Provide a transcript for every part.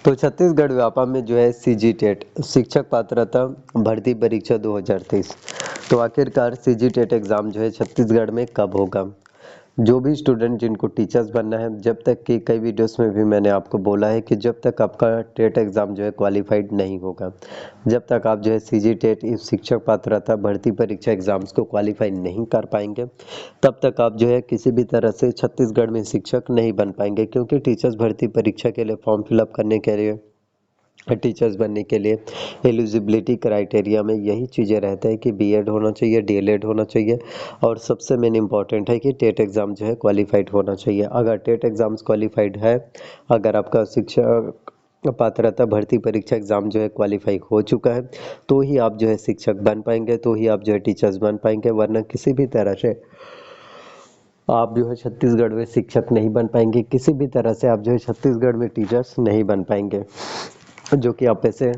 तो छत्तीसगढ़ व्यापा में जो है सीजी टेट शिक्षक पात्रता भर्ती परीक्षा 2023। तो आखिरकार सीजी टेट एग्ज़ाम जो है छत्तीसगढ़ में कब होगा। जो भी स्टूडेंट जिनको टीचर्स बनना है, जब तक कि कई वीडियोस में भी मैंने आपको बोला है कि जब तक आपका टेट एग्ज़ाम जो है क्वालिफाइड नहीं होगा, जब तक आप जो है सीजी टेट इस शिक्षक पात्रता भर्ती परीक्षा एग्ज़ाम्स को क्वालिफाई नहीं कर पाएंगे, तब तक आप जो है किसी भी तरह से छत्तीसगढ़ में शिक्षक नहीं बन पाएंगे। क्योंकि टीचर्स भर्ती परीक्षा के लिए फॉर्म फिलअप करने के लिए, टीचर्स बनने के लिए एलिजिबिलिटी क्राइटेरिया में यही चीज़ें रहता है कि बीएड होना चाहिए, डीएलएड होना चाहिए, और सबसे मेन इम्पॉर्टेंट है कि टेट एग्ज़ाम जो है क्वालिफाइड होना चाहिए। अगर टेट एग्ज़ाम्स क्वालिफाइड है, अगर आपका शिक्षक पात्रता भर्ती परीक्षा एग्ज़ाम जो है क्वालिफाई हो चुका है, तो ही आप जो है शिक्षक बन पाएंगे, तो ही आप जो है टीचर्स बन पाएंगे। वरना किसी भी तरह से आप जो है छत्तीसगढ़ में शिक्षक नहीं बन पाएंगे, किसी भी तरह से आप जो है छत्तीसगढ़ में टीचर्स नहीं बन पाएंगे, जो कि आप ऐसे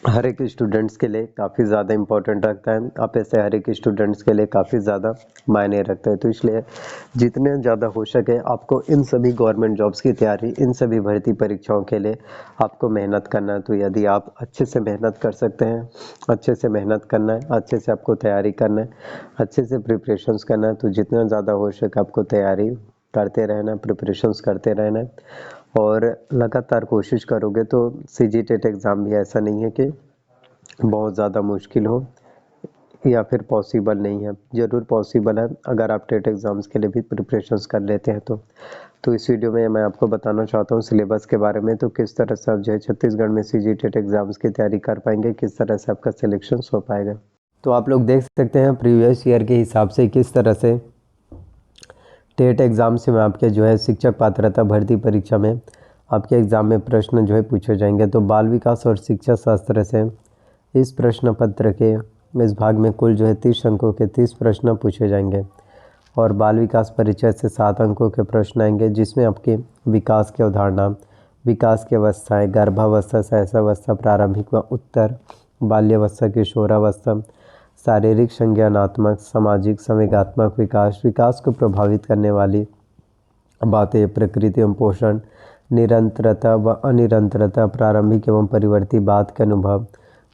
हर एक स्टूडेंट्स के लिए काफ़ी ज़्यादा इम्पोर्टेंट रखता है। आप ऐसे हर एक स्टूडेंट्स के लिए काफ़ी ज़्यादा मायने रखता है। तो इसलिए जितने ज़्यादा हो सके आपको इन सभी गवर्नमेंट जॉब्स की तैयारी, इन सभी भर्ती परीक्षाओं के लिए आपको मेहनत करना है। तो यदि आप अच्छे से मेहनत कर सकते हैं, अच्छे से मेहनत करना है, अच्छे से आपको तैयारी करना है, अच्छे से प्रिपरेशंस करना है, तो जितना ज़्यादा हो सके आपको तैयारी करते रहना है, प्रिपरेशंस करते रहना है, और लगातार कोशिश करोगे तो सीजी टेट एग्ज़ाम भी ऐसा नहीं है कि बहुत ज़्यादा मुश्किल हो या फिर पॉसिबल नहीं है। ज़रूर पॉसिबल है अगर आप टेट एग्ज़ाम्स के लिए भी प्रिपरेशंस कर लेते हैं तो इस वीडियो में मैं आपको बताना चाहता हूँ सिलेबस के बारे में। तो किस तरह से आप जो है छत्तीसगढ़ में सीजी टेट एग्ज़ाम्स की तैयारी कर पाएंगे, किस तरह से आपका सिलेक्शन हो पाएगा। तो आप लोग देख सकते हैं प्रीवियस ईयर के हिसाब से किस तरह से टेट एग्ज़ाम से में आपके जो है शिक्षक पात्रता भर्ती परीक्षा में आपके एग्ज़ाम में प्रश्न जो है पूछे जाएंगे। तो बाल विकास और शिक्षा शास्त्र से इस प्रश्न पत्र के इस भाग में कुल जो है 30 अंकों के 30 प्रश्न पूछे जाएंगे, और बाल विकास परिचय से 7 अंकों के प्रश्न आएंगे, जिसमें आपके विकास की अवधारणा, विकास की अवस्थाएँ, गर्भावस्था, शैशवावस्था, प्रारंभिक व उत्तर बाल्यावस्था, किशोरावस्था, शारीरिक, संज्ञानात्मक, सामाजिक, संवेगात्मक विकास, विकास को प्रभावित करने वाली बातें, प्रकृति एवं पोषण, निरंतरता व अनिरंतरता, प्रारंभिक एवं परिवर्ती बात के अनुभव,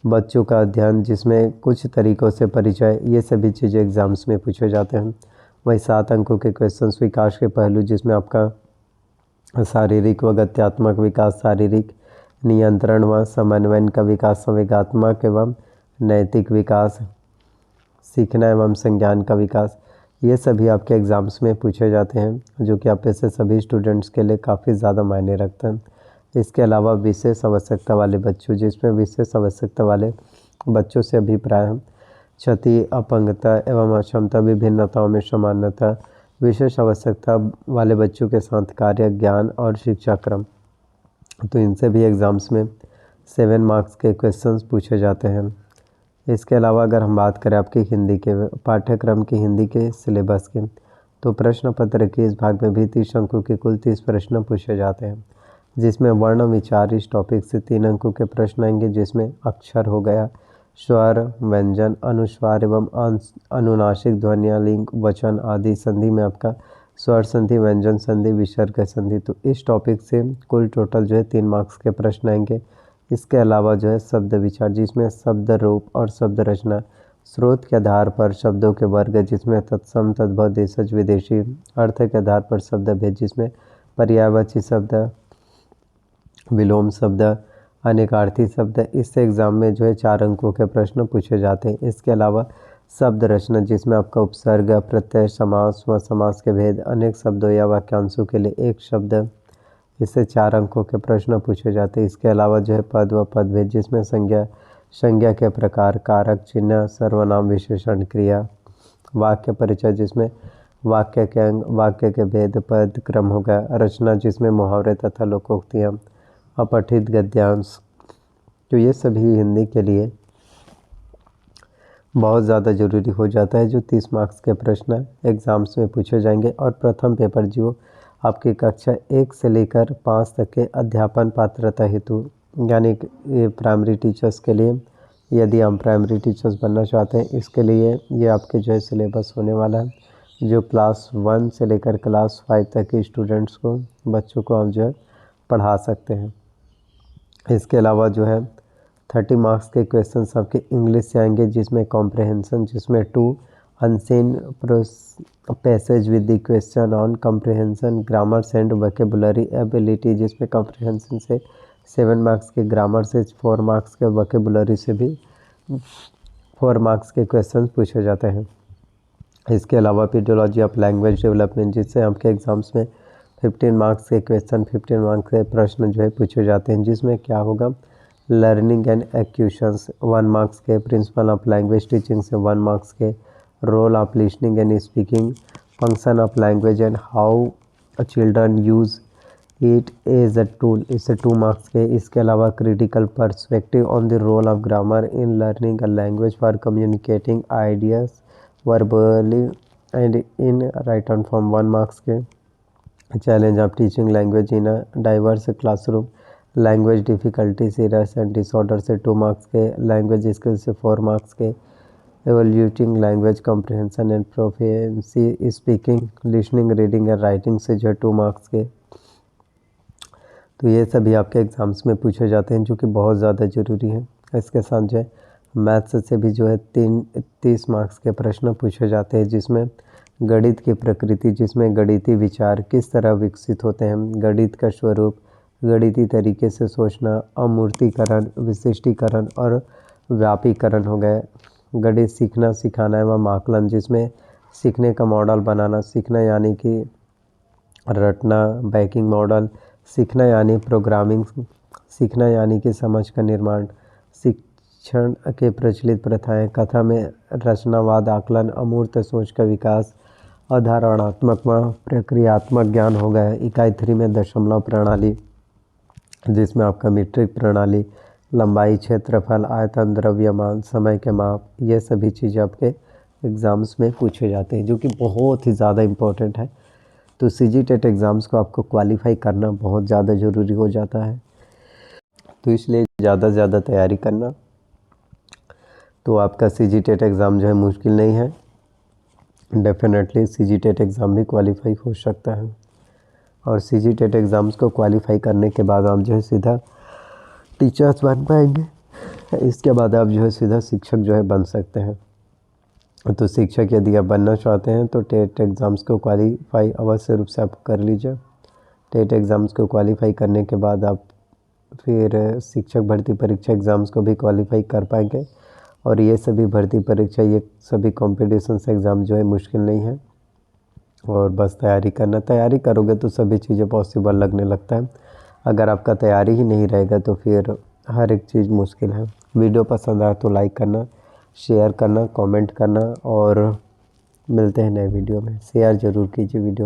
बच्चों का अध्ययन जिसमें कुछ तरीकों से परिचय, ये सभी चीज़ें एग्ज़ाम्स में पूछे जाते हैं। वही 7 अंकों के क्वेश्चंस विकास के पहलू, जिसमें आपका शारीरिक व गत्यात्मक विकास, शारीरिक नियंत्रण व समन्वयन का विकास, संवेगात्मक एवं नैतिक विकास, सीखना एवं संज्ञान का विकास, ये सभी आपके एग्ज़ाम्स में पूछे जाते हैं, जो कि आप ऐसे सभी स्टूडेंट्स के लिए काफ़ी ज़्यादा मायने रखते हैं। इसके अलावा विशेष आवश्यकता वाले बच्चों, जिसमें विशेष आवश्यकता वाले बच्चों से अभिप्राय क्षति, अपंगता एवं अक्षमता, विभिन्नताओं में समानता, विशेष आवश्यकता वाले बच्चों के साथ कार्य, ज्ञान और शिक्षा क्रम, तो इनसे भी एग्ज़ाम्स में 7 मार्क्स के क्वेश्चंस पूछे जाते हैं। इसके अलावा अगर हम बात करें आपकी हिंदी के पाठ्यक्रम की, हिंदी के सिलेबस के, तो प्रश्न पत्र के इस भाग में भी 30 अंकों के कुल 30 प्रश्न पूछे जाते हैं, जिसमें वर्ण विचार इस टॉपिक से 3 अंकों के प्रश्न आएंगे, जिसमें अक्षर हो गया, स्वर, व्यंजन, अनुस्वार एवं अनुनासिक ध्वनियाँ, लिंग, वचन आदि, संधि में आपका स्वर संधि, व्यंजन संधि, विसर्ग संधि, तो इस टॉपिक से कुल टोटल जो है 3 मार्क्स के प्रश्न आएंगे। इसके अलावा जो है शब्द विचार, जिसमें शब्द रूप और शब्द रचना, स्रोत के आधार पर शब्दों के वर्ग, जिसमें तत्सम, तद्भव, देशज, विदेशी, अर्थ के आधार पर शब्द भेद, जिसमें पर्यायवाची शब्द, विलोम शब्द, अनेकार्थी शब्द, इस एग्ज़ाम में जो है 4 अंकों के प्रश्न पूछे जाते हैं। इसके अलावा शब्द रचना, जिसमें आपका उपसर्ग, प्रत्यय, समास व समास के भेद, अनेक शब्दों या वाक्यांशों के लिए एक शब्द, इससे 4 अंकों के प्रश्न पूछे जाते हैं। इसके अलावा जो है पद व पदभेद, जिसमें संज्ञा के प्रकार, कारक, चिन्ह, सर्वनाम, विशेषण, क्रिया, वाक्य परिचय, जिसमें वाक्य के अंग, वाक्य के भेद, पद क्रम हो गया, रचना, जिसमें मुहावरे तथा लोकोक्तियाँ, अपठित गद्यांश, तो ये सभी हिंदी के लिए बहुत ज़्यादा ज़रूरी हो जाता है। जो 30 मार्क्स के प्रश्न एग्ज़ाम्स में पूछे जाएंगे, और प्रथम पेपर जो आपकी कक्षा 1 से लेकर 5 तक के अध्यापन पात्रता हेतु, यानी ये प्राइमरी टीचर्स के लिए, यदि हम प्राइमरी टीचर्स बनना चाहते हैं, इसके लिए ये आपके जो है सिलेबस होने वाला है, जो क्लास 1 से लेकर क्लास 5 तक के स्टूडेंट्स को, बच्चों को हम जो है पढ़ा सकते हैं। इसके अलावा जो है 30 मार्क्स के क्वेश्चन आपके इंग्लिश से आएंगे, जिसमें कॉम्प्रहेंशन, जिसमें 2 unseen passage with the question on comprehension, grammars and vocabulary ability, जिसमें कॉम्प्रहेंशन से 7 मार्क्स के, ग्रामर से 4 मार्क्स के, वोकेबुलरी से भी 4 मार्क्स के क्वेश्चन पूछे जाते हैं। इसके अलावा पीडियोलॉजी ऑफ लैंग्वेज डेवलपमेंट, जिससे आपके एग्जाम्स में 15 मार्क्स के क्वेश्चन, 15 मार्क्स के प्रश्न जो है पूछे जाते हैं, जिसमें क्या होगा, लर्निंग एंड एक्यूशंस 1 मार्क्स के, प्रिंसिपल ऑफ लैंग्वेज टीचिंग से 1 मार्क्स के, role of listening and speaking, function of language and how children use it as a tool, इससे 2 मार्क्स के। इसके अलावा critical perspective on the role of grammar in learning a language for communicating ideas verbally and in written form 1 marks के। Challenge of teaching language in a diverse classroom, language difficulties errors and disorder से 2 marks के, language skill से 4 marks के, evaluating language comprehension and proficiency speaking, listening, reading and writing से जो है 2 marks के। तो ये सभी आपके एग्ज़ाम्स में पूछे जाते हैं, जो कि बहुत ज़्यादा ज़रूरी है। इसके साथ जो है मैथ्स से भी जो है 30 मार्क्स के प्रश्न पूछे जाते हैं, जिसमें गणित की प्रकृति, जिसमें गणितीय विचार किस तरह विकसित होते हैं, गणित का स्वरूप, गणितीय तरीके से सोचना, अमूर्तीकरण, विशिष्टीकरण और व्यापीकरण हो गए, गणित सीखना, सिखाना एवं आकलन, जिसमें सीखने का मॉडल बनाना, सीखना यानी कि रटना, बैकिंग मॉडल, सीखना यानी प्रोग्रामिंग, सीखना यानी कि समझ का निर्माण, शिक्षण के प्रचलित प्रथाएं, कथा में रचनावाद, आकलन, अमूर्त सोच का विकास, अधारणात्मक व प्रक्रियात्मक ज्ञान हो गए, इकाई 3 में दशमलव प्रणाली, जिसमें आपका मीट्रिक प्रणाली, लंबाई, क्षेत्रफल, आयतन, द्रव्यमान, समय के माप, ये सभी चीज़ें आपके एग्ज़ाम्स में पूछे जाते हैं, जो कि बहुत ही ज़्यादा इम्पोर्टेंट है। तो सीजीटेट एग्ज़ाम्स को आपको क्वालिफाई करना बहुत ज़्यादा ज़रूरी हो जाता है, तो इसलिए ज़्यादा से ज़्यादा तैयारी करना। तो आपका सीजीटेट एग्ज़ाम जो है मुश्किल नहीं है, डेफिनेटली सीजीटेट एग्ज़ाम भी क्वालिफाई हो सकता है। और सीजीटेट एग्ज़ाम्स को क्वालिफाई करने के बाद आप जो है सीधा टीचर्स बन पाएंगे। इसके बाद आप जो है सीधा शिक्षक जो है बन सकते हैं। तो शिक्षक यदि आप बनना चाहते हैं तो टेट एग्ज़ाम्स को क्वालिफाई अवश्य रूप से आप कर लीजिए। टेट एग्ज़ाम्स को क्वालिफाई करने के बाद आप फिर शिक्षक भर्ती परीक्षा एग्ज़ाम्स को भी क्वालिफाई कर पाएंगे। और ये सभी भर्ती परीक्षा, ये सभी कॉम्पिटिशन एग्ज़ाम जो है मुश्किल नहीं है, और बस तैयारी करोगे तो सभी चीज़ें पॉसिबल लगने लगता है। अगर आपका तैयारी ही नहीं रहेगा तो फिर हर एक चीज़ मुश्किल है। वीडियो पसंद आए तो लाइक करना, शेयर करना, कमेंट करना, और मिलते हैं नए वीडियो में। शेयर ज़रूर कीजिए वीडियो।